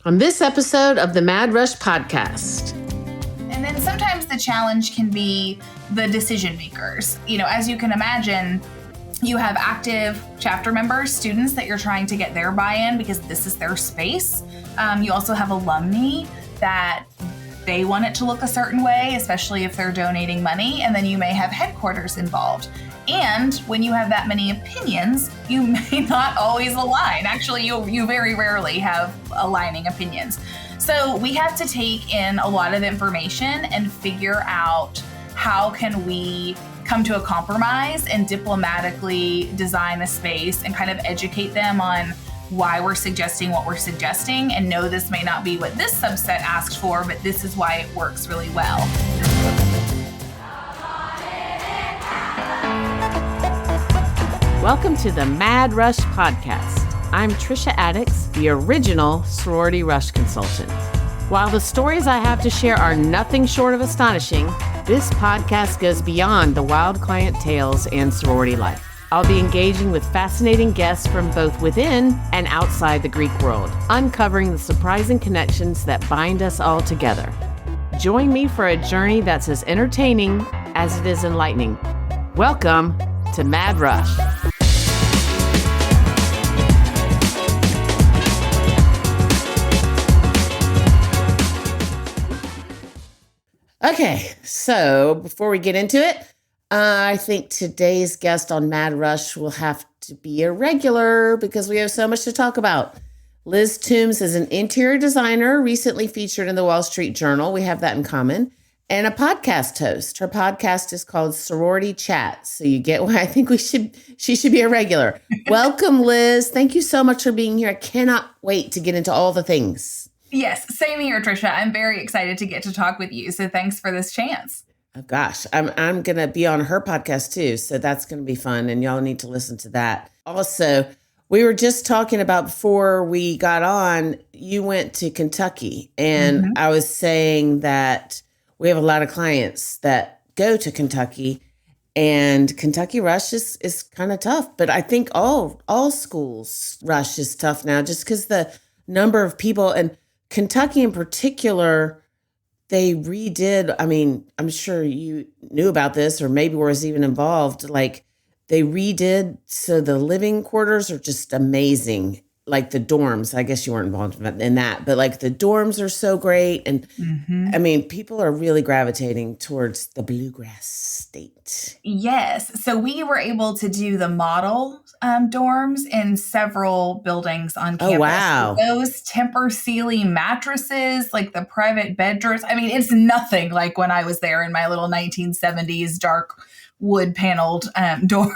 on this episode of the Mad Rush podcast. And then sometimes the challenge can be the decision makers. As you can imagine, you have active chapter members, students that you're trying to get their buy-in because this is their space. You also have alumni that they want it to look a certain way, especially if they're donating money. And then you may have headquarters involved. And when you have that many opinions, you may not always align. Actually, you very rarely have aligning opinions. So we have to take in a lot of information and figure out how can we come to a compromise and diplomatically design a space and kind of educate them on why we're suggesting what we're suggesting, and know this may not be what this subset asked for, but this is why it works really well. Welcome to the Mad Rush podcast. I'm Trisha Addix, the original Sorority Rush consultant. While the stories I have to share are nothing short of astonishing, this podcast goes beyond the wild client tales and sorority life. I'll be engaging with fascinating guests from both within and outside the Greek world, uncovering the surprising connections that bind us all together. Join me for a journey that's as entertaining as it is enlightening. Welcome to Mad Rush. Okay, so before we get into it, I think today's guest on Mad Rush will have to be a regular because we have so much to talk about. Liz Toombs is an interior designer, recently featured in the Wall Street Journal. We have that in common. And a podcast host. Her podcast is called Sorority Chat. So you get why I think she should be a regular. Welcome, Liz. Thank you so much for being here. I cannot wait to get into all the things. Yes, same here, Trisha. I'm very excited to get to talk with you. So thanks for this chance. Oh gosh, I'm going to be on her podcast too. So that's going to be fun. And y'all need to listen to that. Also, we were just talking about before we got on, you went to Kentucky. And I was saying that we have a lot of clients that go to Kentucky. And Kentucky Rush is kind of tough. But I think all schools Rush is tough now just because the number of people, and Kentucky in particular, they redid, I'm sure you knew about this or maybe was even involved. Like they redid, so the living quarters are just amazing. Like the dorms, I guess you weren't involved in that, but like the dorms are so great. And people are really gravitating towards the bluegrass state. Yes. So we were able to do the model dorms in several buildings on campus. Oh, wow. Those temper ceiling mattresses, like the private bedrooms. It's nothing like when I was there in my little 1970s dark wood paneled dorm.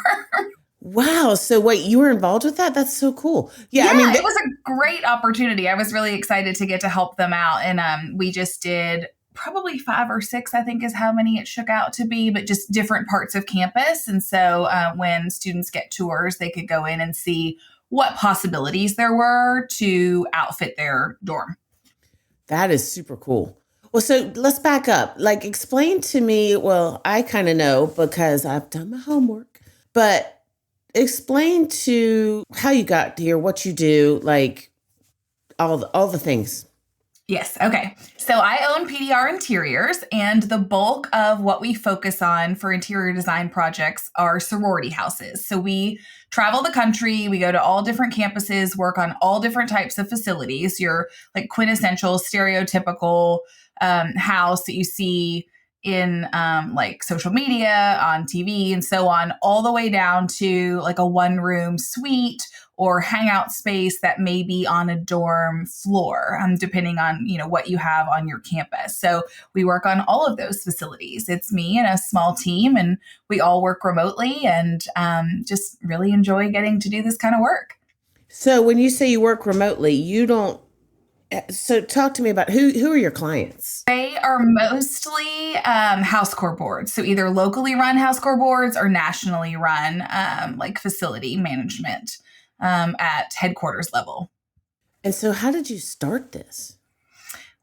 Wow. So wait, you were involved with that? That's so cool. Yeah, it was a great opportunity. I was really excited to get to help them out. And we just did probably 5 or 6, I think is how many it shook out to be, but just different parts of campus. And so when students get tours, they could go in and see what possibilities there were to outfit their dorm. That is super cool. Well, so let's back up. Like explain to me, well, I kind of know because I've done my homework, but explain to how you got here, what you do, like all the things. Yes. Okay. So I own PDR Interiors, and the bulk of what we focus on for interior design projects are sorority houses. So we travel the country, we go to all different campuses, work on all different types of facilities. Your like quintessential, stereotypical house that you see in like social media, on TV and so on, all the way down to like a 1-room suite or hangout space that may be on a dorm floor, depending on, what you have on your campus. So we work on all of those facilities. It's me and a small team, and we all work remotely and just really enjoy getting to do this kind of work. So when you say you work remotely, you don't. So talk to me about who are your clients? They are mostly house core boards. So either locally run house core boards or nationally run like facility management at headquarters level. And so how did you start this?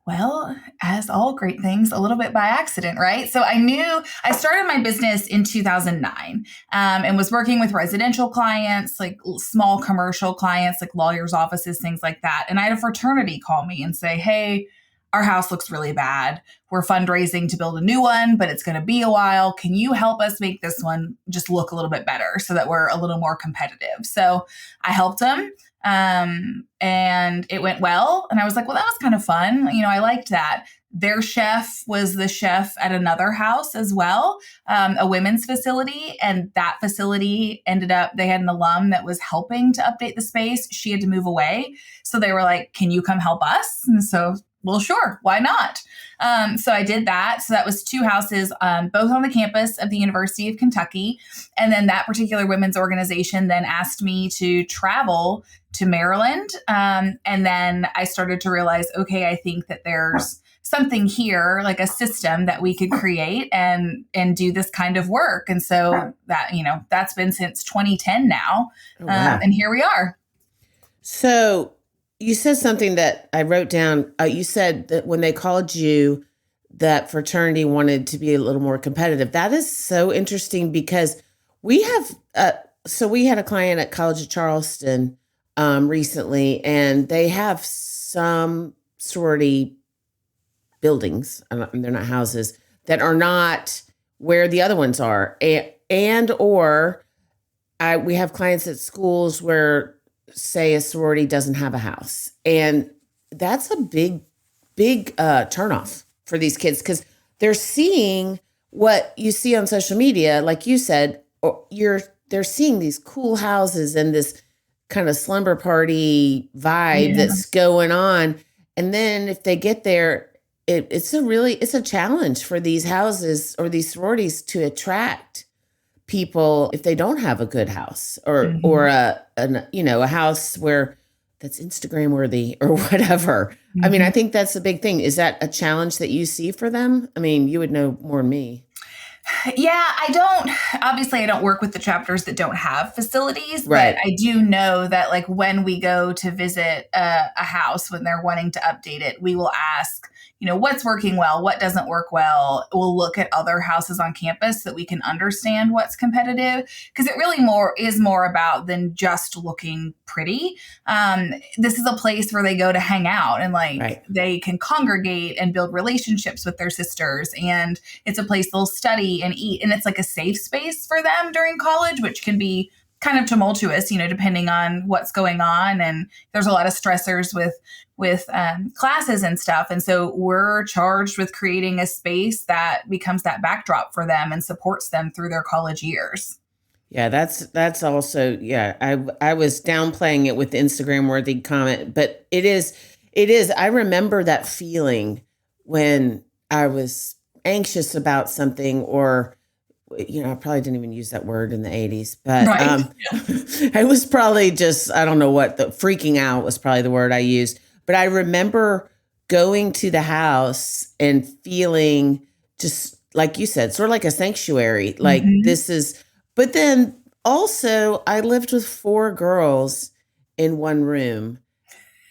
Well, as all great things, a little bit by accident, right? So I knew I started my business in 2009 and was working with residential clients, like small commercial clients, like lawyers' offices, things like that. And I had a fraternity call me and say, hey, our house looks really bad. We're fundraising to build a new one, but it's going to be a while. Can you help us make this one just look a little bit better so that we're a little more competitive? So I helped them. And it went well. And I was like, well, that was kind of fun. I liked that. Their chef was the chef at another house as well, a women's facility. And that facility they had an alum that was helping to update the space. She had to move away. So they were like, can you come help us? And so, well, sure. Why not? So I did that. So that was 2 houses, both on the campus of the University of Kentucky. And then that particular women's organization then asked me to travel to Maryland. And then I started to realize, okay, I think that there's something here, like a system that we could create and do this kind of work. And so that's been since 2010 now. Oh, wow. And here we are. So you said something that I wrote down. You said that when they called you, that fraternity wanted to be a little more competitive. That is so interesting because we had a client at College of Charleston recently, and they have some sorority buildings, they're not houses, that are not where the other ones are. We have clients at schools where, say, a sorority doesn't have a house. And that's a big turnoff for these kids because they're seeing what you see on social media, like you said, they're seeing these cool houses and this kind of slumber party vibe that's going on. And then if they get there, it's a challenge for these houses or these sororities to attract people if they don't have a good house or a house where that's Instagram worthy or whatever. Mm-hmm. I mean, I think that's the big thing. Is that a challenge that you see for them? I mean, you would know more than me. Yeah, I don't work with the chapters that don't have facilities, right. But I do know that like when we go to visit a house, when they're wanting to update it, we will ask, what's working well, what doesn't work well. We'll look at other houses on campus so that we can understand what's competitive because it really is more about than just looking pretty. This is a place where they go to hang out and right. They can congregate and build relationships with their sisters. And it's a place they'll study and eat. And it's like a safe space for them during college, which can be kind of tumultuous, depending on what's going on. And there's a lot of stressors with classes and stuff. And so we're charged with creating a space that becomes that backdrop for them and supports them through their college years. Yeah, that's also, I was downplaying it with the Instagram worthy comment, but it is, I remember that feeling when I was anxious about something or, I probably didn't even use that word in the 80s, but right. I was probably just, I don't know what, the freaking out was probably the word I used. But I remember going to the house and feeling just like you said, sort of like a sanctuary, like this is, but then also I lived with 4 girls in one room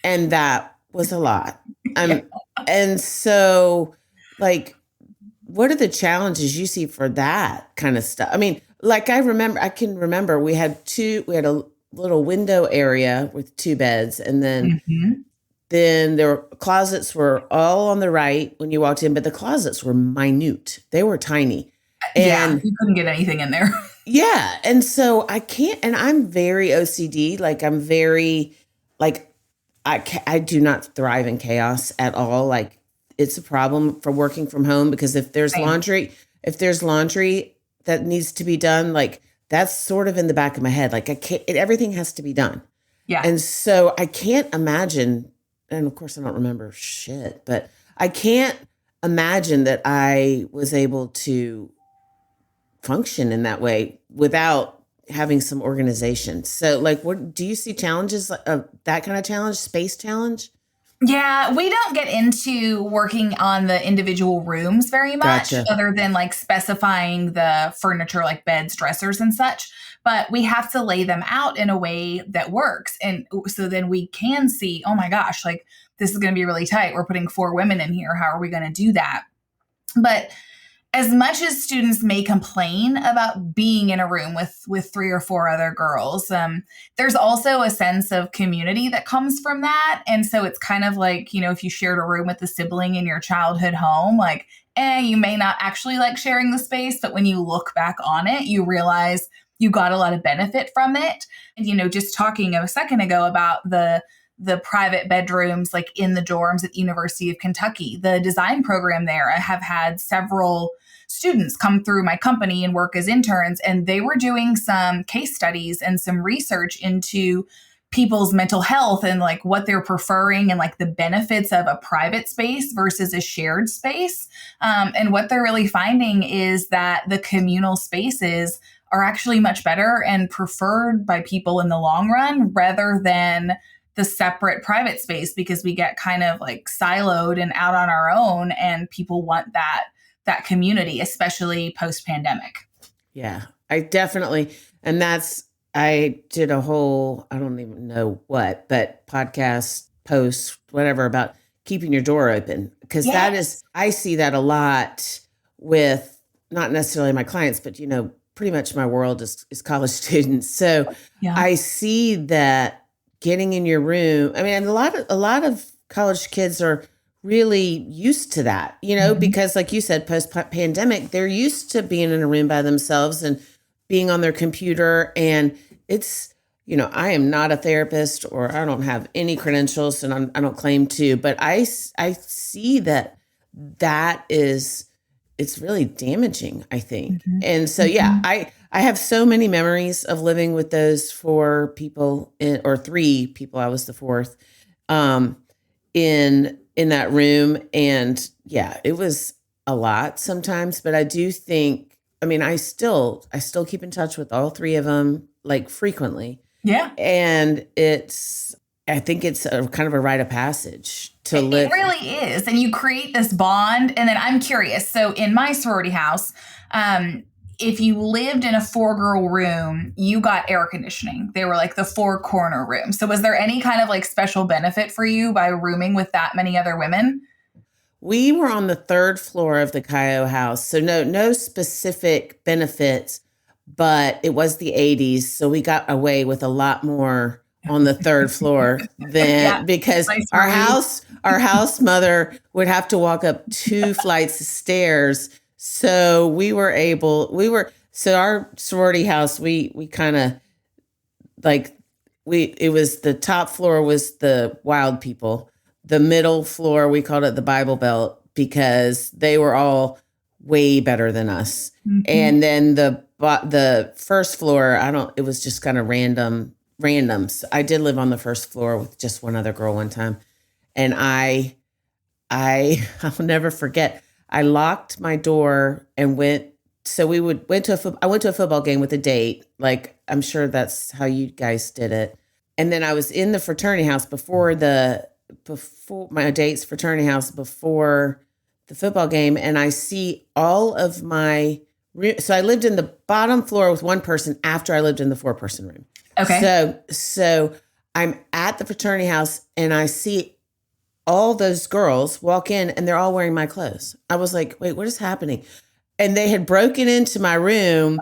and that was a lot. And so like, what are the challenges you see for that kind of stuff? I mean, like I can remember we had a little window area with 2 beds and then there were closets were all on the right when you walked in, but the closets were minute. They were tiny. And you couldn't get anything in there. Yeah. And so and I'm very OCD. Like I'm very, like, I do not thrive in chaos at all. Like it's a problem for working from home because if there's laundry that needs to be done, like that's sort of in the back of my head. Like everything has to be done. Yeah. And so I can't imagine, and of course I don't remember shit, but I can't imagine that I was able to function in that way without having some organization. So like, what do you see challenges of that kind of challenge, space challenge? Yeah, we don't get into working on the individual rooms very much, Gotcha. Other than like specifying the furniture like beds, dressers and such. But we have to lay them out in a way that works. And so then we can see, oh my gosh, like this is going to be really tight. We're putting 4 women in here. How are we going to do that? But as much as students may complain about being in a room with 3 or 4 other girls, there's also a sense of community that comes from that. And so it's kind of like, if you shared a room with a sibling in your childhood home, like, you may not actually like sharing the space, but when you look back on it, you realize you got a lot of benefit from it. And, just talking a second ago about the private bedrooms, like in the dorms at the University of Kentucky, the design program there, I have had several students come through my company and work as interns, and they were doing some case studies and some research into people's mental health and like what they're preferring and like the benefits of a private space versus a shared space. And what they're really finding is that the communal spaces are actually much better and preferred by people in the long run rather than the separate private space, because we get kind of like siloed and out on our own, and people want that community, especially post-pandemic. Yeah, I definitely, and I did a whole, I don't even know what, but podcast, post, whatever, about keeping your door open. Because that is, I see that a lot with not necessarily my clients, but, pretty much my world is college students. So I see that getting in your room, I mean, and a lot of college kids are really used to that, because like you said, post-pandemic, they're used to being in a room by themselves and being on their computer. And it's, I am not a therapist, or I don't have any credentials, and I don't claim to, but I see that is, it's really damaging, I think. Mm-hmm. And so, I have so many memories of living with those 4 people or 3 people. I was the 4th, in that room. And it was a lot sometimes, but I do think, I still keep in touch with all 3 of them, like frequently. Yeah. And I think it's a kind of a rite of passage to live. It really is. And you create this bond. And then I'm curious. So in my sorority house, if you lived in a 4-girl room, you got air conditioning. They were like the 4-corner room. So was there any kind of like special benefit for you by rooming with that many other women? We were on the 3rd floor of the Cayo house. So no specific benefits, but it was the 80s. So we got away with a lot more on the 3rd floor than because our house mother would have to walk up 2 flights of stairs. So so our sorority house, we kind of like, it was the top floor was the wild people. The middle floor, we called it the Bible Belt, because they were all way better than us. Mm-hmm. And then the first floor, it was just kind of random. So I did live on the 1st floor with just one other girl one time. And I'll never forget. I locked my door and went to a football game with a date. Like, I'm sure that's how you guys did it. And then I was in the fraternity house before my date's fraternity house before the football game. And I see all of so I lived in the bottom floor with one person after I lived in the 4-person room. Okay. So I'm at the fraternity house and I see all those girls walk in and they're all wearing my clothes. I was like, wait, what is happening? And they had broken into my room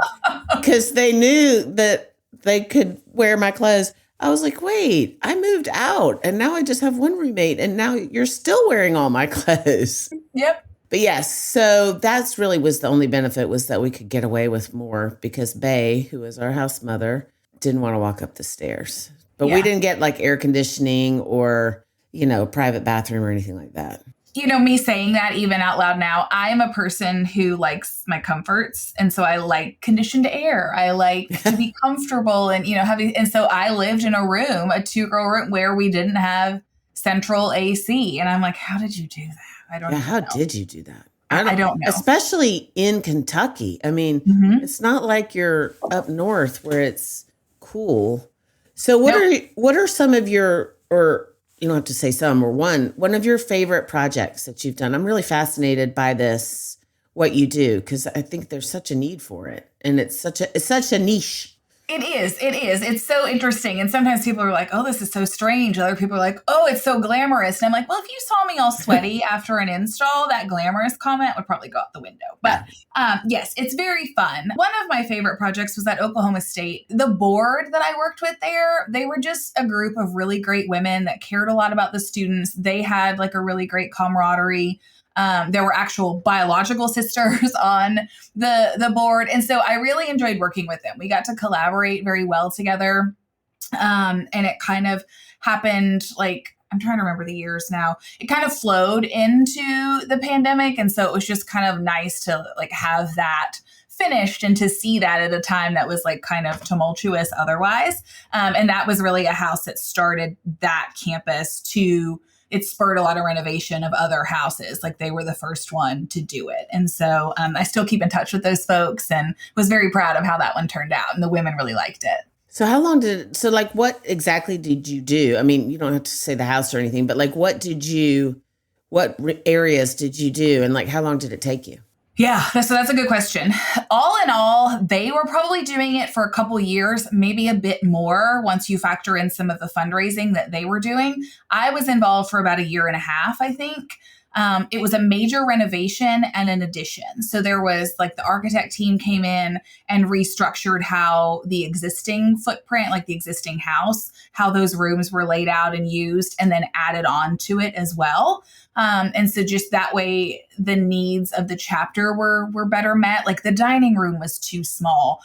because they knew that they could wear my clothes. I was like, wait, I moved out and now I just have one roommate and now you're still wearing all my clothes. Yep. But yes, so that's really was the only benefit, was that we could get away with more because Bae, who was our house mother, didn't want to walk up the stairs. But we didn't get like air conditioning or, private bathroom or anything like that. Me saying that even out loud now, I'm a person who likes my comforts. And so I like conditioned air. I like to be comfortable and, and so I lived in a room, a 2-girl room where we didn't have central AC. And I'm like, how did you do that? I don't know. How did you do that? I don't know. Especially in Kentucky. I mean, It's not like you're up north where it's cool. So what are some of your, or you don't have to say some, or one of your favorite projects that you've done? I'm really fascinated by what you do, because I think there's such a need for it. And it's such a niche. It is. It is. It's so interesting. And sometimes people are like, oh, this is so strange. Other people are like, oh, it's so glamorous. And I'm like, well, if you saw me all sweaty after an install, that glamorous comment would probably go out the window. But yes, it's very fun. One of my favorite projects was at Oklahoma State. The board that I worked with there, they were just a group of really great women that cared a lot about the students. They had like a really great camaraderie. There were actual biological sisters on the board. And so I really enjoyed working with them. We got to collaborate very well together. And it kind of happened like, I'm trying to remember the years now. It kind of flowed into the pandemic. And so it was just kind of nice to like have that finished and to see that at a time that was like kind of tumultuous otherwise. And that was really a house that started that campus to it spurred a lot of renovation of other houses. Like they were the first one to do it. And so I still keep in touch with those folks and was very proud of how that one turned out. And the women really liked it. So how long like what exactly did you do? I mean, you don't have to say the house or anything, but like what areas did you do? And like, how long did it take you? Yeah, so that's a good question. All in all, they were probably doing it for a couple years, maybe a bit more once you factor in some of the fundraising that they were doing. I was involved for about a year and a half, I think. It was a major renovation and an addition. So there was like the architect team came in and restructured how the existing footprint, like the existing house, how those rooms were laid out and used, and then added on to it as well. And so just that way, the needs of the chapter were better met. Like the dining room was too small.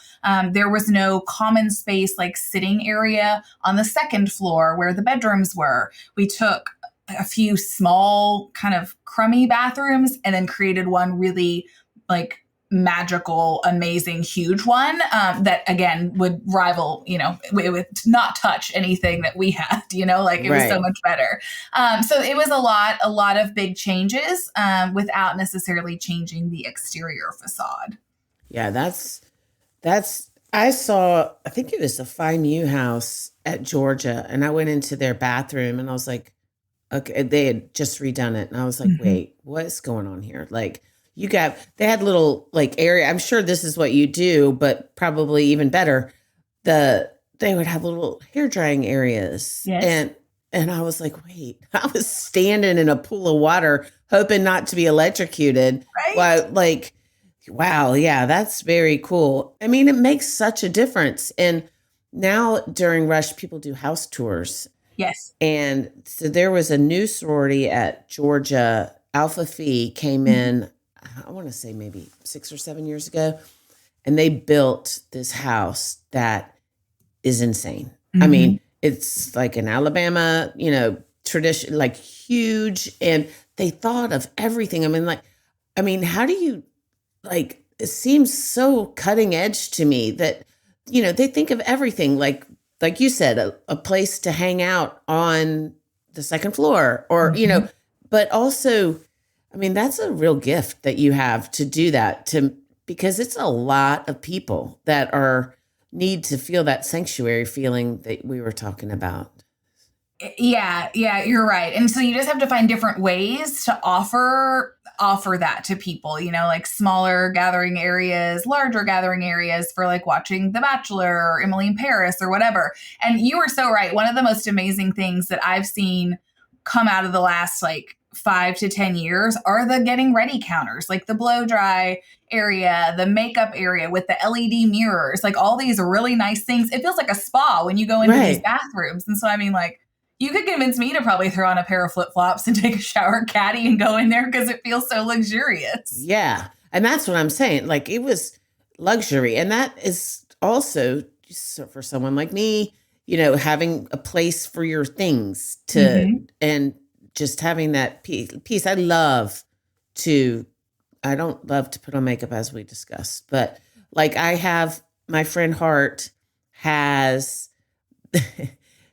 There was no common space, like sitting area on the second floor where the bedrooms were. We took a few small kind of crummy bathrooms and then created one really like magical, amazing, huge one that again would rival, it would not touch anything that we had, like it was so much better. So it was a lot of big changes without necessarily changing the exterior facade. Yeah, I think it was the Fine U house at Georgia, and I went into their bathroom and I was like, okay, they had just redone it. And I was like, wait, what's going on here? Like they had little like area. I'm sure this is what you do, but probably even better. They would have little hair drying areas. Yes. And I was like, wait, I was standing in a pool of water, hoping not to be electrocuted. Right. Well, like, wow. Yeah, that's very cool. I mean, it makes such a difference. And now during Rush, people do house tours. Yes. And so there was a new sorority at Georgia. Alpha Phi came in, I want to say maybe 6 or 7 years ago, and they built this house that is insane. I mean, it's like an Alabama, tradition, like huge. And they thought of everything. I mean, how do you it seems so cutting edge to me that, they think of everything like you said, a place to hang out on the second floor or, but also, I mean, that's a real gift that you have to do that because it's a lot of people that need to feel that sanctuary feeling that we were talking about. Yeah, you're right. And so you just have to find different ways to offer that to people, like smaller gathering areas, larger gathering areas for like watching The Bachelor or Emily in Paris or whatever. And you were so right. One of the most amazing things that I've seen come out of the last like 5 to 10 years are the getting ready counters, like the blow dry area, the makeup area with the LED mirrors, like all these really nice things. It feels like a spa when you go into these bathrooms. And so, I mean, like, you could convince me to probably throw on a pair of flip-flops and take a shower caddy and go in there because it feels so luxurious. Yeah. And that's what I'm saying. Like it was luxury. And that is also just for someone like me, having a place for your things and just having that piece. I don't love to put on makeup as we discussed, but like my friend Hart has,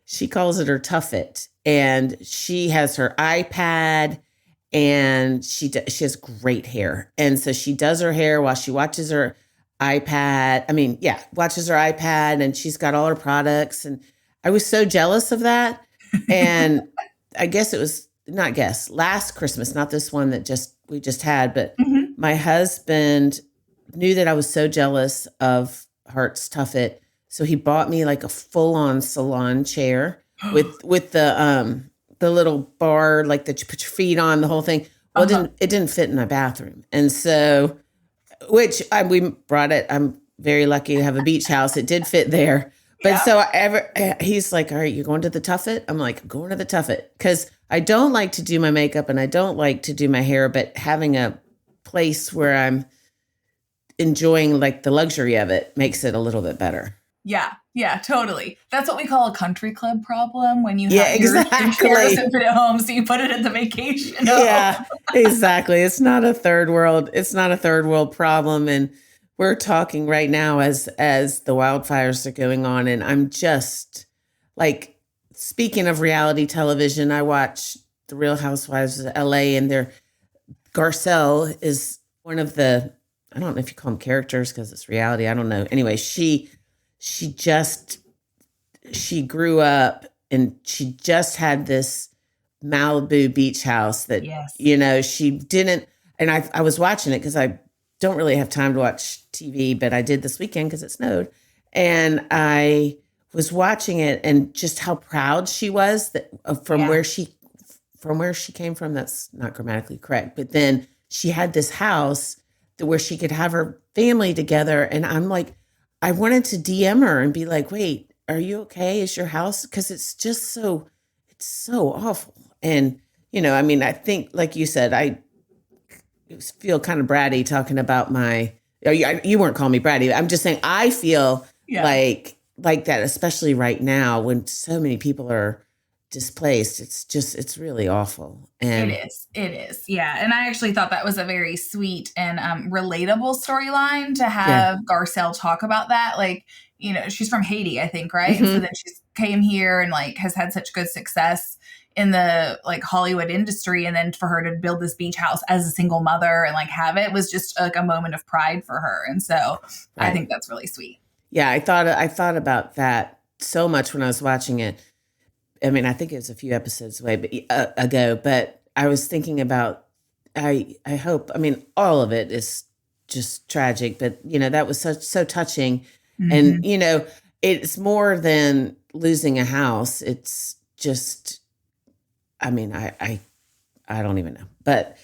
she calls it her tuffet, and she has her iPad and she has great hair. And so she does her hair while she watches her iPad. Watches her iPad, and she's got all her products. And I was so jealous of that. And I guess it was last Christmas, not this one that we just had, but my husband knew that I was so jealous of Hart's tuffet. So he bought me like a full on salon chair with the little bar, like that you put your feet on, the whole thing. Well, it didn't fit in my bathroom. And so, we brought it. I'm very lucky to have a beach house. It did fit there. But he's like, all right, you're going to the Tuffet? I'm like, I'm going to the Tuffet. Because I don't like to do my makeup and I don't like to do my hair, but having a place where I'm enjoying like the luxury of it makes it a little bit better. Yeah, totally. That's what we call a country club problem when you have your chair to fit at home, so you put it at the vacation home. Yeah, exactly. It's not a third world problem. And we're talking right now as the wildfires are going on. And I'm just like, speaking of reality television, I watch The Real Housewives of LA, and Garcelle is one of the, I don't know if you call them characters because it's reality. I don't know. Anyway, she grew up and she just had this Malibu beach house that, she didn't. And I was watching it because I don't really have time to watch TV, but I did this weekend because it snowed. And I was watching it and just how proud she was that from where she came from. That's not grammatically correct. But then she had this house where she could have her family together. And I'm like, I wanted to DM her and be like, wait, are you okay? Is your house? Because it's so awful. And, I think, like you said, I feel kind of bratty talking about you weren't calling me bratty. I'm just saying I feel like that, especially right now when so many people are displaced. It's really awful. And it is. Yeah. And I actually thought that was a very sweet and relatable storyline to have Garcelle talk about that. Like, she's from Haiti, I think, right? Mm-hmm. And so then she came here and like has had such good success in the like Hollywood industry. And then for her to build this beach house as a single mother and like have it was just like a moment of pride for her. And so I think that's really sweet. Yeah. I thought about that so much when I was watching it. I mean, I think it was a few episodes ago, but I was thinking about, I hope, all of it is just tragic, but that was so touching. Mm-hmm. And, it's more than losing a house. It's just, I don't even know, but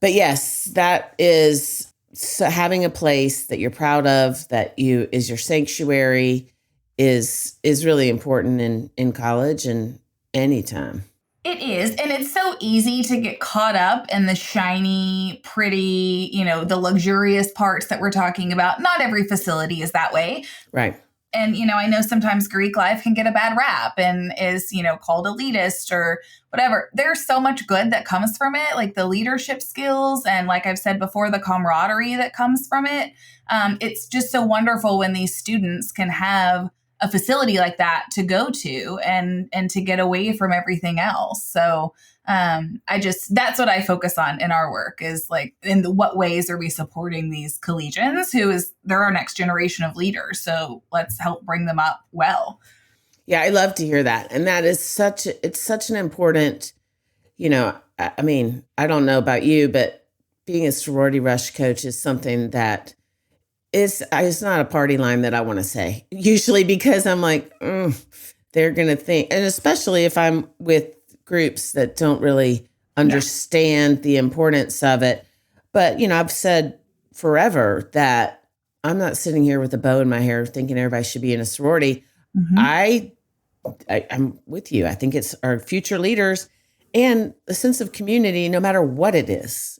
yes, that is having a place that you're proud of, that is your sanctuary, is really important in college and anytime. It is. And it's so easy to get caught up in the shiny, pretty, the luxurious parts that we're talking about. Not every facility is that way. Right. And, I know sometimes Greek life can get a bad rap and is, called elitist or whatever. There's so much good that comes from it, like the leadership skills. And like I've said before, the camaraderie that comes from it. It's just so wonderful when these students can have a facility like that to go to and to get away from everything else. So that's what I focus on in our work is like, what ways are we supporting these collegians they're our next generation of leaders. So let's help bring them up well. Yeah, I love to hear that. And that is such an important, I don't know about you, but being a sorority rush coach is something that it's not a party line that I want to say, usually because I'm like, they're going to think, and especially if I'm with groups that don't really understand the importance of it. But, I've said forever that I'm not sitting here with a bow in my hair thinking everybody should be in a sorority. Mm-hmm. I'm with you. I think it's our future leaders, and the sense of community, no matter what it is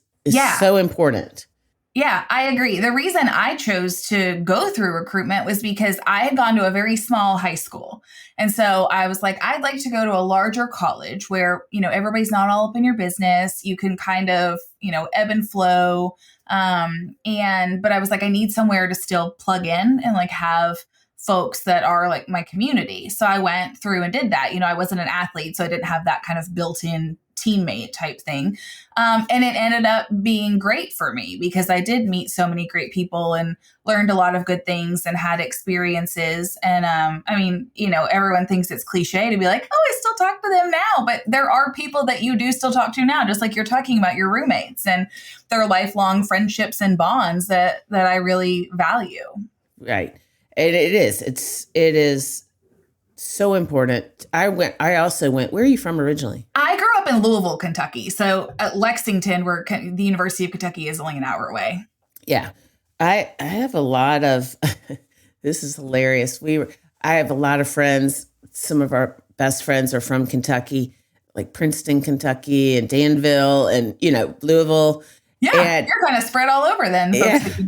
so important. Yeah, I agree. The reason I chose to go through recruitment was because I had gone to a very small high school. And so I was like, I'd like to go to a larger college where, everybody's not all up in your business. You can kind of, ebb and flow. But I was like, I need somewhere to still plug in and like have folks that are like my community. So I went through and did that. I wasn't an athlete, so I didn't have that kind of built-in teammate type thing. And it ended up being great for me because I did meet so many great people and learned a lot of good things and had experiences. And everyone thinks it's cliche to be like, oh, I still talk to them now. But there are people that you do still talk to now, just like you're talking about your roommates. And there are lifelong friendships and bonds that I really value. Right. And it is so important. I also went, where are you from originally? I grew up in Louisville, Kentucky. So at Lexington, where the University of Kentucky is only an hour away. Yeah. I have a lot of, this is hilarious. I have a lot of friends. Some of our best friends are from Kentucky, like Princeton, Kentucky, and Danville, and Louisville. Yeah, and, you're kind of spread all over then. Yeah. Folks,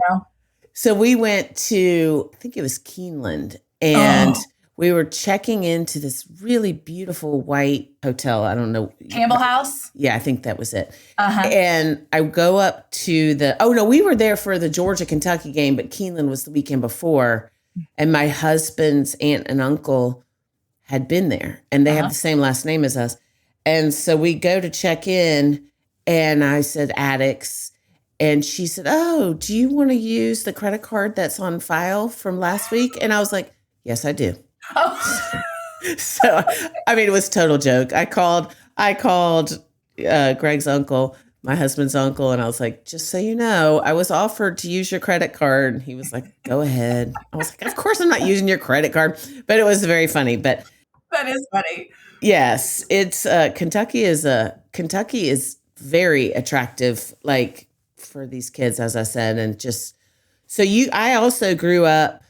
So we went to, I think it was Keeneland, and we were checking into this really beautiful white hotel. I don't know. Campbell House? Yeah, I think that was it. And I go up to we were there for the Georgia-Kentucky game, but Keeneland was the weekend before. And my husband's aunt and uncle had been there, and they have the same last name as us. And so we go to check in, and I said, Addicts. And she said, oh, do you want to use the credit card that's on file from last week? And I was like, yes, I do. Oh. So, I mean, it was a total joke. I called Greg's uncle, my husband's uncle, and I was like, just so you know, I was offered to use your credit card. And he was like, go ahead. I was like, of course I'm not using your credit card. But it was very funny. But that is funny. Yes, it's Kentucky is very attractive, like, for these kids, as I said. And just I also grew up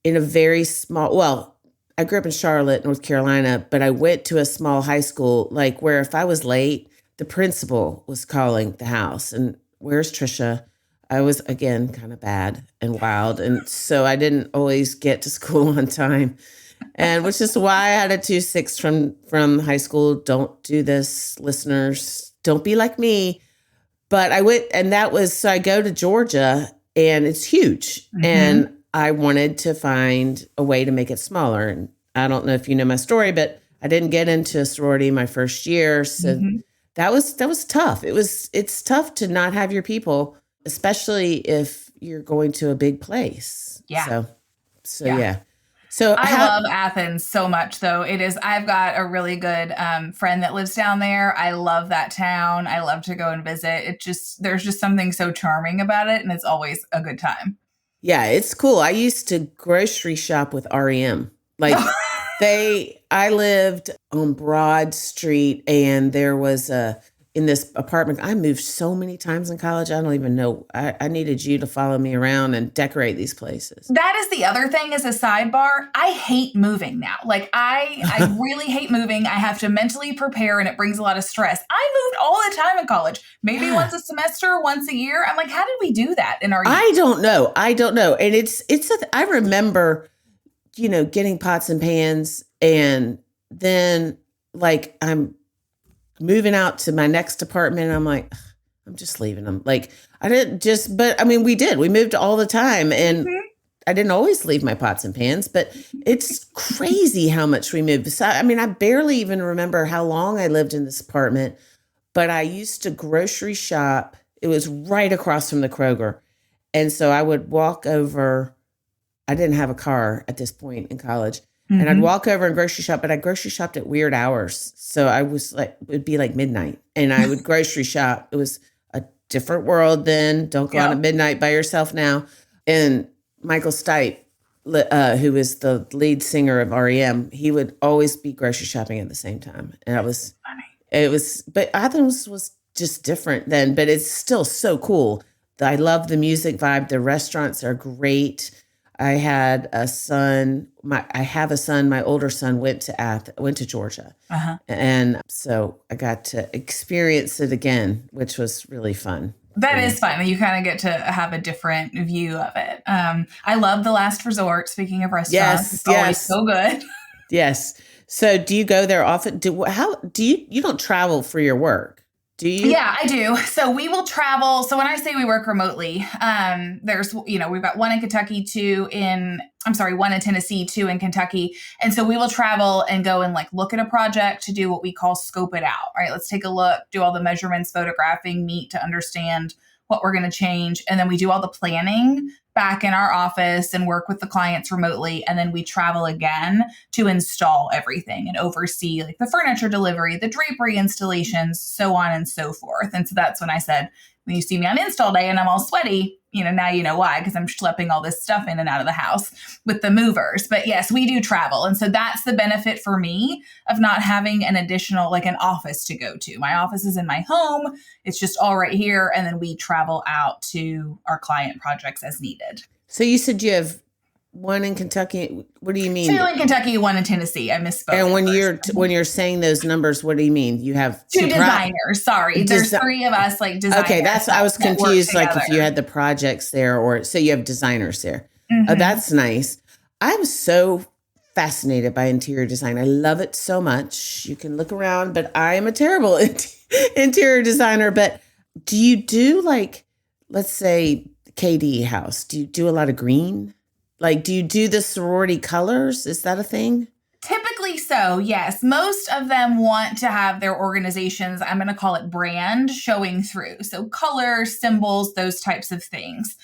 in a very I grew up in Charlotte, North Carolina, but I went to a small high school, like, where if I was late, the principal was calling the house and, where's Trisha? I was, again, kind of bad and wild. And so I didn't always get to school on time. And which is why I had a 2.6 from high school. Don't do this, listeners. Don't be like me. But I went, and so I go to Georgia, and it's huge. Mm-hmm. And I wanted to find a way to make it smaller. And I don't know if you know my story, but I didn't get into a sorority my first year. So that was tough. It's tough to not have your people, especially if you're going to a big place. Yeah. So yeah. So I love Athens so much, though. I've got a really good friend that lives down there. I love that town. I love to go and visit. There's just something so charming about it, and it's always a good time. Yeah, it's cool. I used to grocery shop with REM. Like I lived on Broad Street, and there was in this apartment. I moved so many times in college. I don't even know. I needed you to follow me around and decorate these places. That is the other thing as a sidebar. I hate moving now. Like I really hate moving. I have to mentally prepare, and it brings a lot of stress. I moved all the time in college, maybe once a semester, once a year. I'm like, how did we do that in our youth? I don't know. And I remember, getting pots and pans, and then, like, I'm moving out to my next apartment, and I'm like, I'm just leaving them. Like, but I mean, we moved all the time, and I didn't always leave my pots and pans, but it's crazy how much we moved. So, I mean, I barely even remember how long I lived in this apartment, but I used to grocery shop. It was right across from the Kroger. And so I would walk over. I didn't have a car at this point in college. And I'd walk over and grocery shop, but I grocery shopped at weird hours. So I was like, it would be like midnight, and I would grocery shop. It was a different world then. Don't go out at midnight by yourself now. And Michael Stipe, who is the lead singer of REM, he would always be grocery shopping at the same time. And but Athens was just different then, but it's still so cool. I love the music vibe. The restaurants are great. I had a son. I have a son. My older son went to Georgia, and so I got to experience it again, which was really fun. That is fun. You kind of get to have a different view of it. I love The Last Resort. Speaking of restaurants, it's always so good. Yes. So, do you go there often? You don't travel for your work? Do you? Yeah, I do. So we will travel. So when I say we work remotely, there's, we've got one in Kentucky, one in Tennessee, 2 in Kentucky. And so we will travel and go and look at a project to do what we call scope it out, right? Let's take a look, do all the measurements, photographing, meet to understand what we're going to change. And then we do all the planning back in our office and work with the clients remotely. And then we travel again to install everything and oversee the furniture delivery, the drapery installations, so on and so forth. And so that's when I said when you see me on install day and I'm all sweaty, now you know why, because I'm schlepping all this stuff in and out of the house with the movers. But yes, we do travel. And so that's the benefit for me of not having an additional, like an office to go to. My office is in my home. It's just all right here. And then we travel out to our client projects as needed. So you said you have one in Kentucky. What do you mean? 2 in Kentucky, 1 in Tennessee. I misspoke. And when you're saying those numbers, what do you mean? You have two designers. Sorry, there's 3 of us, like designers. Okay, I was confused. Like if you had the projects there, or so you have designers there. Oh, that's nice. I'm so fascinated by interior design. I love it so much. You can look around, but I am a terrible interior designer. But do you do, like, let's say KD house? Do you do a lot of green? Like, do you do the sorority colors? Is that a thing? Typically so, yes. Most of them want to have their organizations, I'm going to call it brand, showing through. So colors, symbols, those types of things.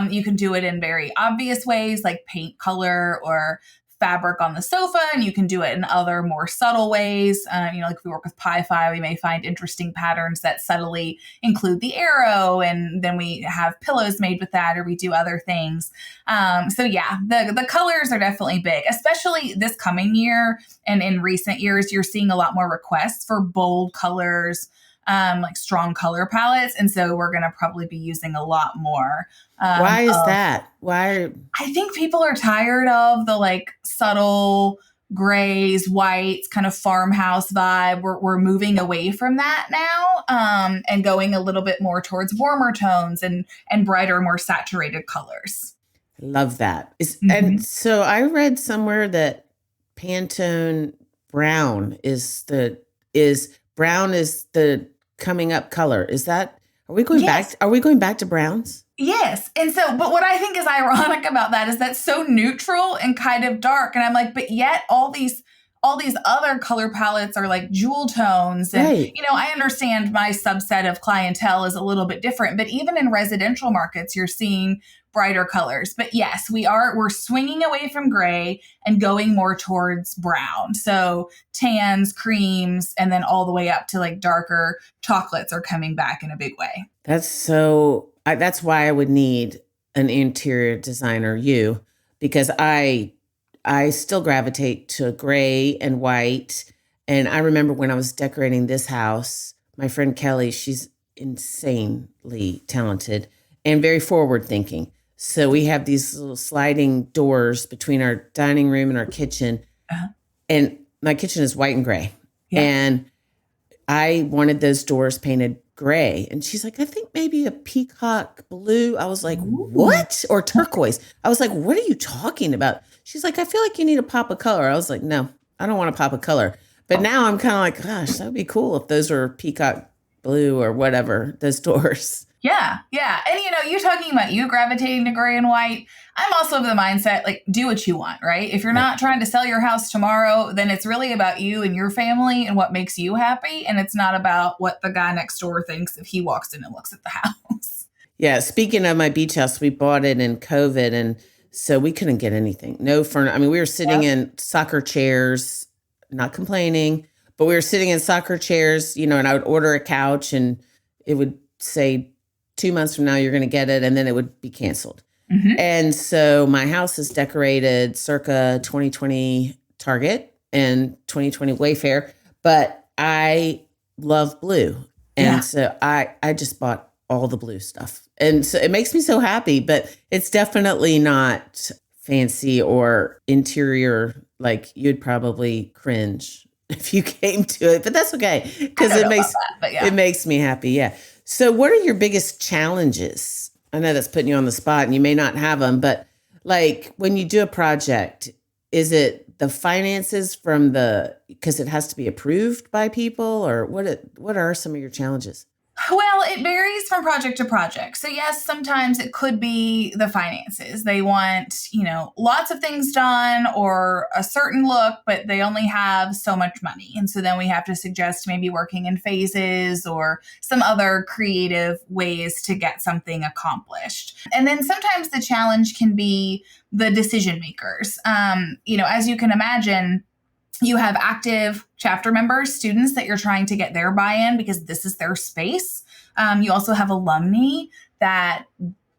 You can do it in very obvious ways, like paint color or fabric on the sofa, and you can do it in other more subtle ways. Like if we work with Pi-Fi, we may find interesting patterns that subtly include the arrow, and then we have pillows made with that, or we do other things. So yeah, the colors are definitely big, especially this coming year. And in recent years, you're seeing a lot more requests for bold colors, like strong color palettes. And so we're going to probably be using a lot more. Why is that? Why? I think people are tired of the like subtle grays, whites, kind of farmhouse vibe. We're moving away from that now, and going a little bit more towards warmer tones and brighter, more saturated colors. I love that. And so I read somewhere that Pantone brown is the coming up color. Is that, are we going back? Are we going back to browns? Yes. And so, but what I think is ironic about that is that's so neutral and kind of dark. And I'm like, but yet all these other color palettes are like jewel tones. And, right. I understand my subset of clientele is a little bit different, but even in residential markets, you're seeing brighter colors. But yes, we're swinging away from gray and going more towards brown. So tans, creams, and then all the way up to like darker chocolates are coming back in a big way. That's why I would need an interior designer, because I still gravitate to gray and white. And I remember when I was decorating this house, my friend Kelly, she's insanely talented and very forward thinking. So we have these little sliding doors between our dining room and our kitchen. And my kitchen is white and gray. Yeah. And I wanted those doors painted gray. And she's like, I think maybe a peacock blue. I was like, what? Or turquoise. I was like, what are you talking about? She's like, I feel like you need a pop of color. I was like, no, I don't want a pop of color. But now I'm kind of like, gosh, that would be cool if those were peacock blue or whatever, those doors. Yeah. Yeah. And you're talking about you gravitating to gray and white. I'm also of the mindset, like, do what you want, right? If you're not trying to sell your house tomorrow, then it's really about you and your family and what makes you happy. And it's not about what the guy next door thinks if he walks in and looks at the house. Yeah. Speaking of my beach house, we bought it in COVID. And so we couldn't get anything. No furniture. I mean, we were sitting in soccer chairs, not complaining, but we were sitting in soccer chairs, and I would order a couch and it would say 2 months from now, you're going to get it. And then it would be canceled. And so my house is decorated circa 2020 Target and 2020 Wayfair, but I love blue. And so I just bought all the blue stuff. And so it makes me so happy, but it's definitely not fancy or interior. Like you'd probably cringe if you came to it, but that's okay. Because it makes me happy. Yeah. So what are your biggest challenges? I know that's putting you on the spot and you may not have them, but like when you do a project, is it the finances because it has to be approved by people, or what are some of your challenges? Well, it varies from project to project. So yes, sometimes it could be the finances. They want, lots of things done or a certain look, but they only have so much money. And so then we have to suggest maybe working in phases or some other creative ways to get something accomplished. And then sometimes the challenge can be the decision makers. As you can imagine, you have active chapter members, students that you're trying to get their buy-in because this is their space. You also have alumni that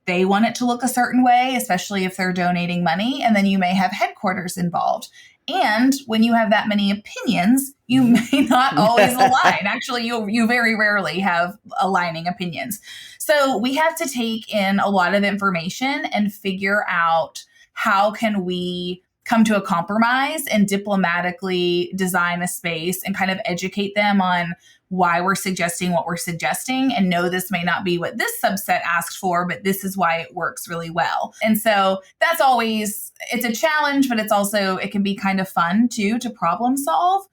they want it to look a certain way, especially if they're donating money. And then you may have headquarters involved. And when you have that many opinions, you may not always align. Actually, you very rarely have aligning opinions. So we have to take in a lot of information and figure out how can we come to a compromise and diplomatically design a space and kind of educate them on why we're suggesting what we're suggesting, and know this may not be what this subset asked for, but this is why it works really well. And so that's always, it's a challenge, but it's also, it can be kind of fun too, to problem solve.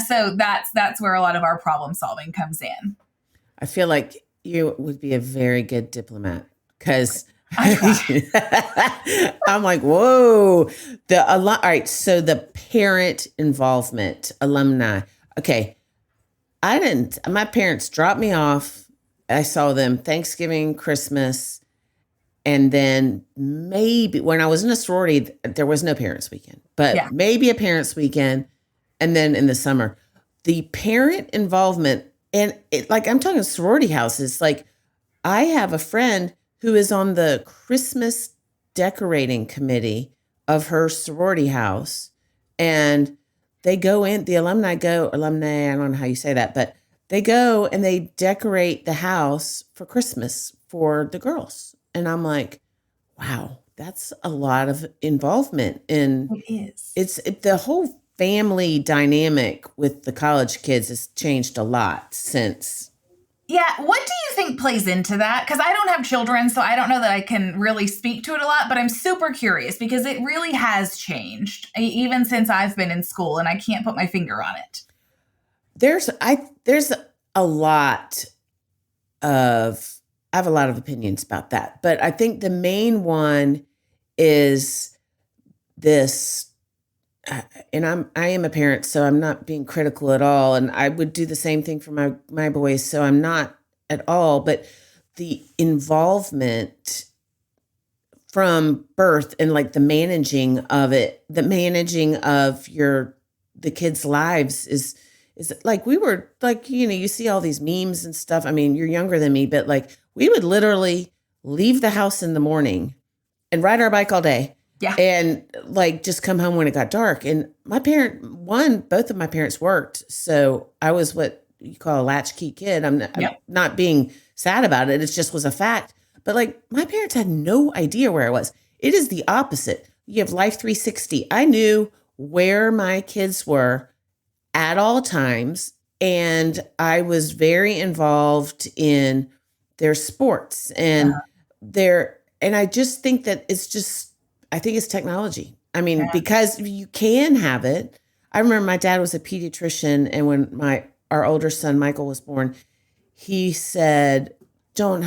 So that's where a lot of our problem solving comes in. I feel like you would be a very good diplomat because I'm like, whoa, all right. So the parent involvement, alumni. Okay. My parents dropped me off. I saw them Thanksgiving, Christmas. And then maybe when I was in a sorority, there was no parents weekend, but maybe a parents weekend. And then in the summer, the parent involvement, and I'm talking sorority houses. Like, I have a friend who is on the Christmas decorating committee of her sorority house. And they go in, the alumni, I don't know how you say that, but they go and they decorate the house for Christmas for the girls. And I'm like, wow, that's a lot of involvement in. It is. It's the whole family dynamic with the college kids has changed a lot since. Yeah. What do you think plays into that? Because I don't have children, so I don't know that I can really speak to it a lot, but I'm super curious because it really has changed even since I've been in school, and I can't put my finger on it. There's a lot of, I have a lot of opinions about that, but I think the main one is this, and I am a parent, so I'm not being critical at all. And I would do the same thing for my boys. So I'm not at all, but the involvement from birth and like the managing of it, the managing of the kids' lives is like, we were like, you see all these memes and stuff. I mean, you're younger than me, but like we would literally leave the house in the morning and ride our bike all day. Yeah. And like just come home when it got dark. And both of my parents worked. So I was what you call a latchkey kid. I'm not being sad about it. It just was a fact. But like my parents had no idea where I was. It is the opposite. You have Life 360. I knew where my kids were at all times. And I was very involved in their sports and and I just think that I think it's technology. I mean, because you can have it. I remember my dad was a pediatrician, and when our older son Michael was born, he said, "Don't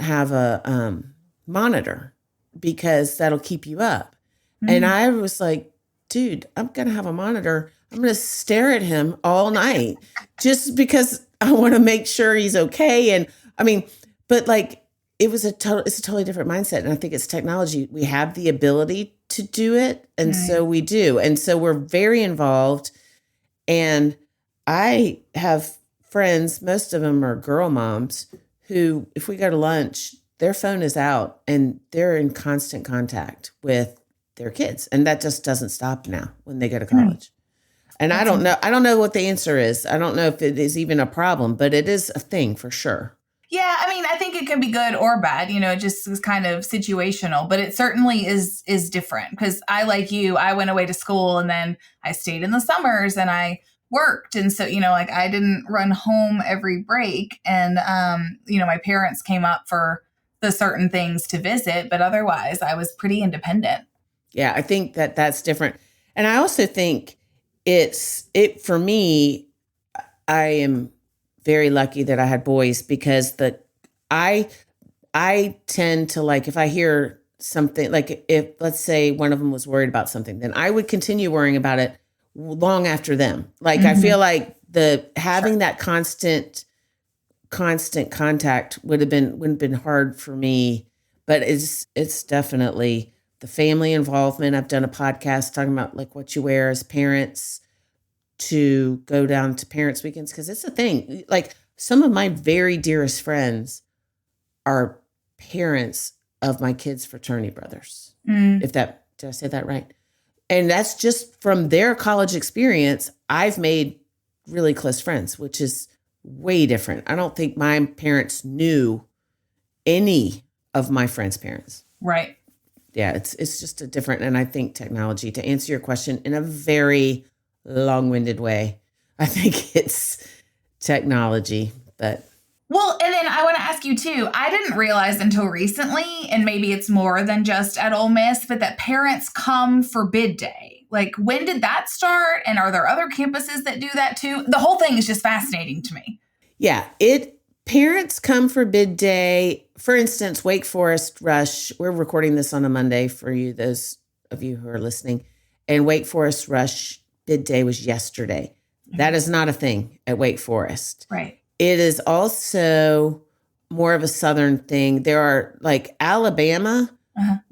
have a monitor because that'll keep you up." Mm-hmm. And I was like, "Dude, I'm gonna have a monitor. I'm gonna stare at him all night just because I want to make sure he's okay." And I mean, but like. It's a totally different mindset. And I think it's technology. We have the ability to do it. And so we do. And so we're very involved. And I have friends, most of them are girl moms, who, if we go to lunch, their phone is out and they're in constant contact with their kids. And that just doesn't stop now when they go to college. And I don't know what the answer is. I don't know if it is even a problem, but it is a thing for sure. Yeah, I mean, I think it can be good or bad. It just is kind of situational, but it certainly is different because I went away to school and then I stayed in the summers and I worked. And so, I didn't run home every break. And, my parents came up for the certain things to visit, but otherwise I was pretty independent. Yeah, I think that that's different. And I also think for me, I am very lucky that I had boys because I tend to like, if I hear something, like if let's say one of them was worried about something, then I would continue worrying about it long after them. Like, I feel like having that constant contact wouldn't have been hard for me, but it's definitely the family involvement. I've done a podcast talking about like what you wear as parents to go down to parents' weekends, because it's a thing. Like some of my very dearest friends are parents of my kids' fraternity brothers. Did I say that right? And that's just from their college experience. I've made really close friends, which is way different. I don't think my parents knew any of my friends' parents. Right. Yeah, it's just a different, and I think technology, to answer your question in a very long-winded way, I think it's technology, but. Well, and then I want to ask you too, I didn't realize until recently, and maybe it's more than just at Ole Miss, but that parents come for bid day. Like, when did that start? And are there other campuses that do that too? The whole thing is just fascinating to me. Yeah, parents come for bid day. For instance, Wake Forest Rush, we're recording this on a Monday for you, those of you who are listening, and Wake Forest Rush bid day was yesterday. That is not a thing at Wake Forest. Right. It is also more of a Southern thing. There are, like, Alabama,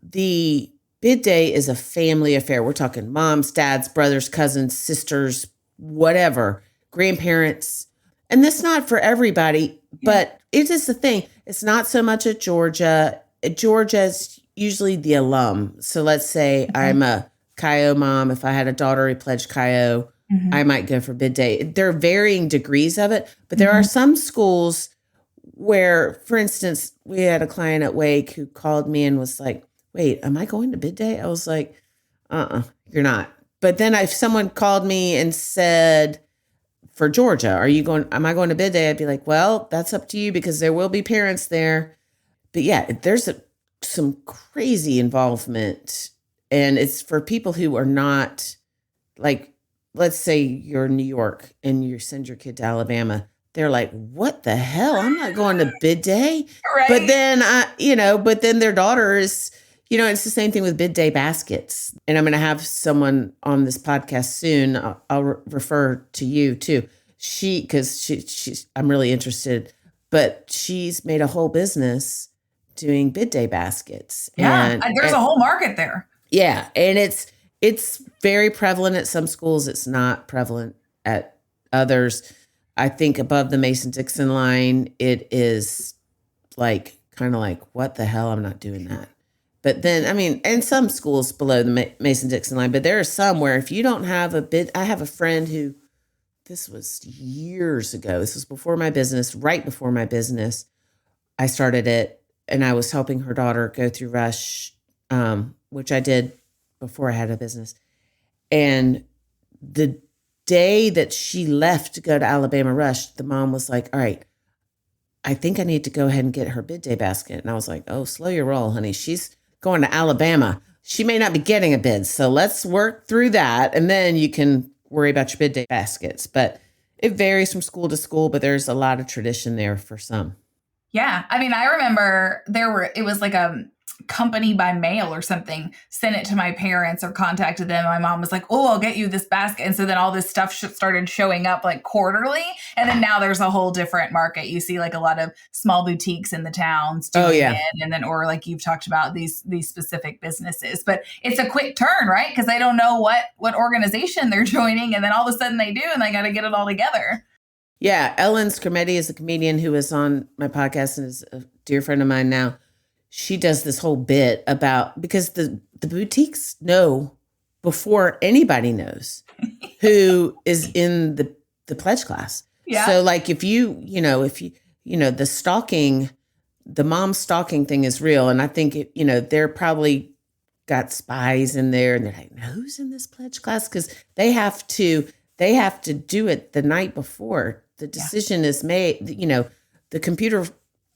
the bid day is a family affair. We're talking moms, dads, brothers, cousins, sisters, whatever, grandparents. And that's not for everybody, but it is the thing. It's not so much at Georgia. Georgia's usually the alum. So let's say I'm a Chi-O mom. If I had a daughter who pledged Chi-O, I might go for bid day. There are varying degrees of it, but there are some schools where, for instance, we had a client at Wake who called me and was like, wait, am I going to bid day? I was like, you're not. But then if someone called me and said, for Georgia, am I going to bid day? I'd be like, well, that's up to you because there will be parents there. But yeah, there's some crazy involvement, and it's for people who are not, like, let's say you're in New York and you send your kid to Alabama. They're like, what the hell? I'm not going to bid day. Right. But then their daughter is, it's the same thing with bid day baskets. And I'm going to have someone on this podcast soon. I'll refer to you too. She's I'm really interested, but she's made a whole business doing bid day baskets. Yeah. There's a whole market there. Yeah. And it's very prevalent at some schools. It's not prevalent at others. I think above the Mason-Dixon line, it is kind of like, what the hell? I'm not doing that. But then, and some schools below the Mason-Dixon line, but there are some where if you don't have a bid, I have a friend who, this was years ago. This was before my business, right before my business. I started it and I was helping her daughter go through Rush, which I did before I had a business. And the day that she left to go to Alabama Rush, the mom was like, all right, I think I need to go ahead and get her bid day basket. And I was like, oh, slow your roll, honey. She's going to Alabama. She may not be getting a bid. So let's work through that. And then you can worry about your bid day baskets. But it varies from school to school, but there's a lot of tradition there for some. Yeah. I remember it was like a company by mail or something, sent it to my parents or contacted them. My mom was like, oh, I'll get you this basket. And so then all this stuff started showing up like quarterly. And then now there's a whole different market. You see like a lot of small boutiques in the towns doing it. And then, or like you've talked about these specific businesses, but it's a quick turn, right? Because they don't know what organization they're joining. And then all of a sudden they do, and they got to get it all together. Yeah. Ellen Scrimeti is a comedian who was on my podcast and is a dear friend of mine now. She does this whole bit about, because the boutiques know before anybody knows who is in the pledge class. Yeah. So like if the stalking, the mom stalking thing is real. And I think, they're probably got spies in there and they're like, who's in this pledge class? Because they have to do it the night before the decision is made. The computer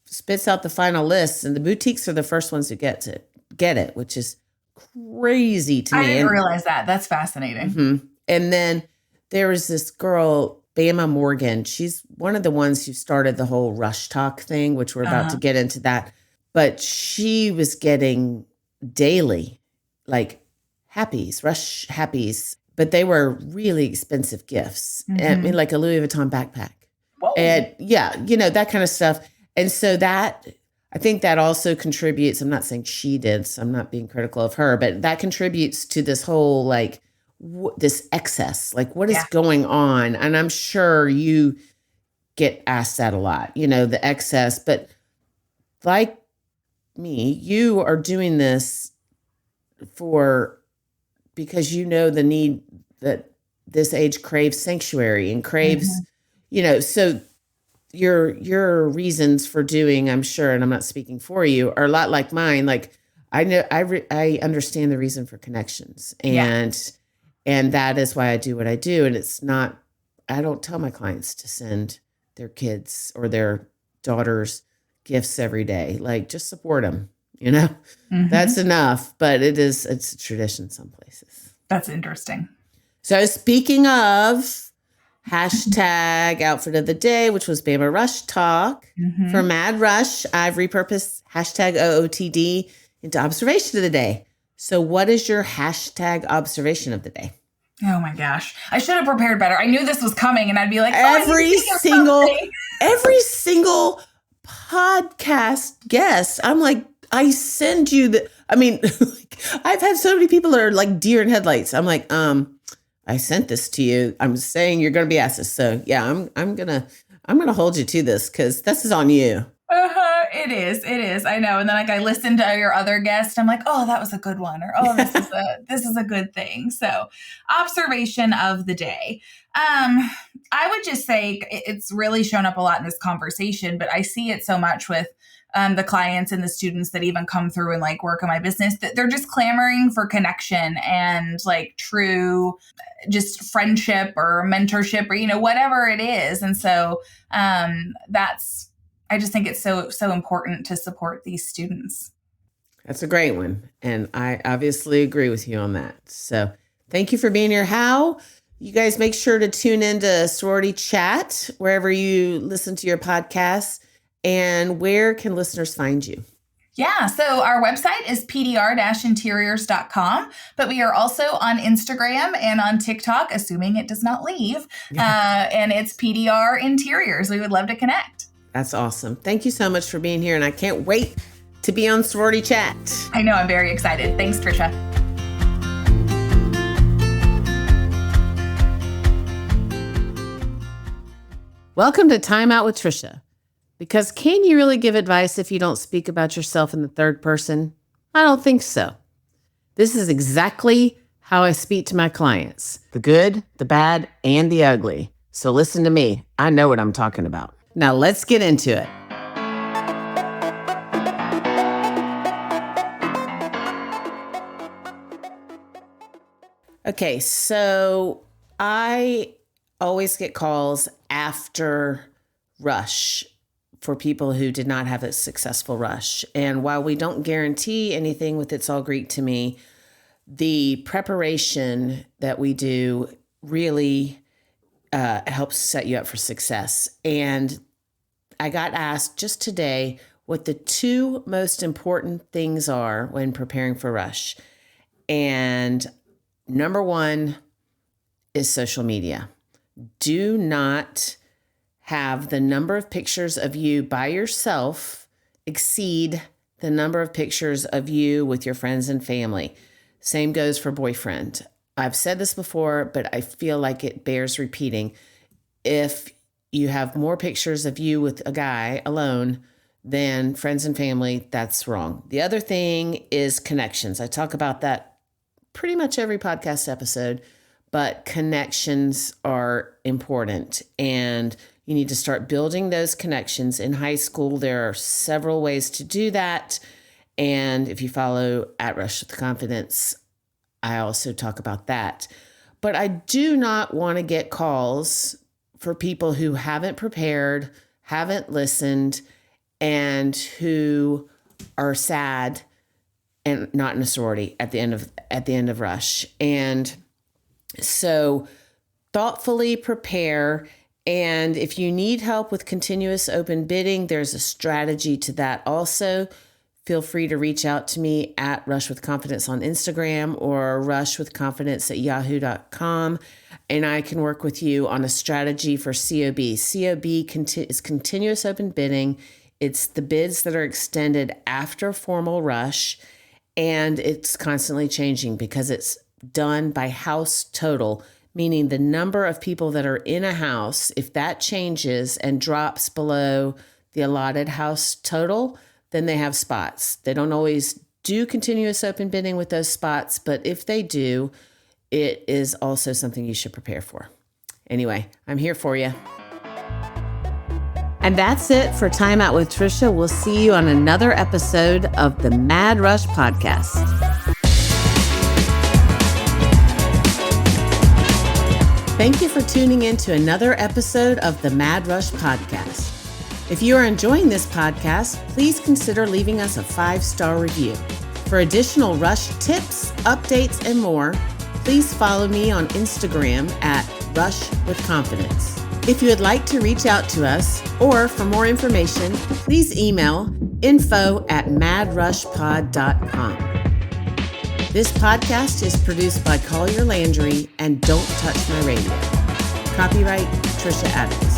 spits out the final list, and the boutiques are the first ones to get it, which is crazy to me. I didn't realize that. That's fascinating. Mm-hmm. And then there was this girl, Bama Morgan. She's one of the ones who started the whole Rush Talk thing, which we're about to get into that. But she was getting daily, like Rush Happies, but they were really expensive gifts. Mm-hmm. Like a Louis Vuitton backpack. Whoa. And that kind of stuff. And so that, I think that also contributes. I'm not saying she did, so I'm not being critical of her, but that contributes to this whole, this excess, like what is going on? And I'm sure get asked that a lot, the excess. But like me, you are doing this because the need that this age craves sanctuary and craves, so your reasons for doing, I'm sure, and I'm not speaking for you, are a lot like mine. Like I know, I understand the reason for connections, and that is why I do what I do. And it's not, I don't tell my clients to send their kids or their daughters gifts every day. Like, just support them, that's enough. But it's a tradition some places. That's interesting. So speaking of hashtag outfit of the day, which was Bama Rush Talk for Mad Rush, I've repurposed hashtag OOTD into observation of the day. So what is your hashtag observation of the day? Oh my gosh. I should have prepared better. I knew this was coming and I'd be like, every single podcast guest, I'm like, I send you I've had so many people that are like deer in headlights. I'm like, I sent this to you. I'm saying you're going to be asked this. So yeah, I'm going to hold you to this because this is on you. It is. I know. And then I listened to your other guest. I'm like, oh, that was a good one. Or, oh, this is a good thing. So observation of the day. I would just say it's really shown up a lot in this conversation, but I see it so much with the clients and the students that even come through and work on my business, that they're just clamoring for connection and true just friendship or mentorship or, whatever it is. And so I just think it's so important to support these students. That's a great one. And I obviously agree with you on that. So thank you for being here. How? You guys make sure to tune into Sorority Chat wherever you listen to your podcasts. And where can listeners find you? Yeah, so our website is pdr-interiors.com, but we are also on Instagram and on TikTok, assuming it does not leave. And it's PDR Interiors. We would love to connect. That's awesome. Thank you so much for being here. And I can't wait to be on Sorority Chat. I know, I'm very excited. Thanks, Trisha. Welcome to Time Out with Trisha. Because can you really give advice if you don't speak about yourself in the third person? I don't think so. This is exactly how I speak to my clients. The good, the bad, and the ugly. So listen to me. I know what I'm talking about. Now let's get into it. Okay, so I always get calls after rush for people who did not have a successful rush. And while we don't guarantee anything with It's All Greek to Me, the preparation that we do really helps set you up for success. And I got asked just today what the two most important things are when preparing for rush. And number one is social media. Do not have the number of pictures of you by yourself exceed the number of pictures of you with your friends and family. Same goes for boyfriend. I've said this before, but I feel like it bears repeating. If you have more pictures of you with a guy alone than friends and family, that's wrong. The other thing is connections. I talk about that pretty much every podcast episode, but connections are important, and you need to start building those connections in high school. There are several ways to do that. And if you follow at Rush with Confidence, I also talk about that. But I do not want to get calls for people who haven't prepared, haven't listened, and who are sad and not in a sorority at the end of rush. And so thoughtfully prepare. And if you need help with continuous open bidding, there's a strategy to that also. Feel free to reach out to me at Rush with Confidence on Instagram or rushwithconfidence@yahoo.com. And I can work with you on a strategy for COB. COB is continuous open bidding. It's the bids that are extended after formal rush, and it's constantly changing because it's done by house total, meaning the number of people that are in a house, if that changes and drops below the allotted house total, then they have spots. They don't always do continuous open bidding with those spots, but if they do, it is also something you should prepare for. Anyway, I'm here for you. And that's it for Time Out with Trisha. We'll see you on another episode of the Mad Rush Podcast. Thank you for tuning in to another episode of the Mad Rush Podcast. If you are enjoying this podcast, please consider leaving us a 5-star review. For additional Rush tips, updates, and more, please follow me on Instagram at Rush with Confidence. If you would like to reach out to us or for more information, please email info@madrushpod.com. This podcast is produced by Collier Landry and Don't Touch My Radio. Copyright Trisha Adams.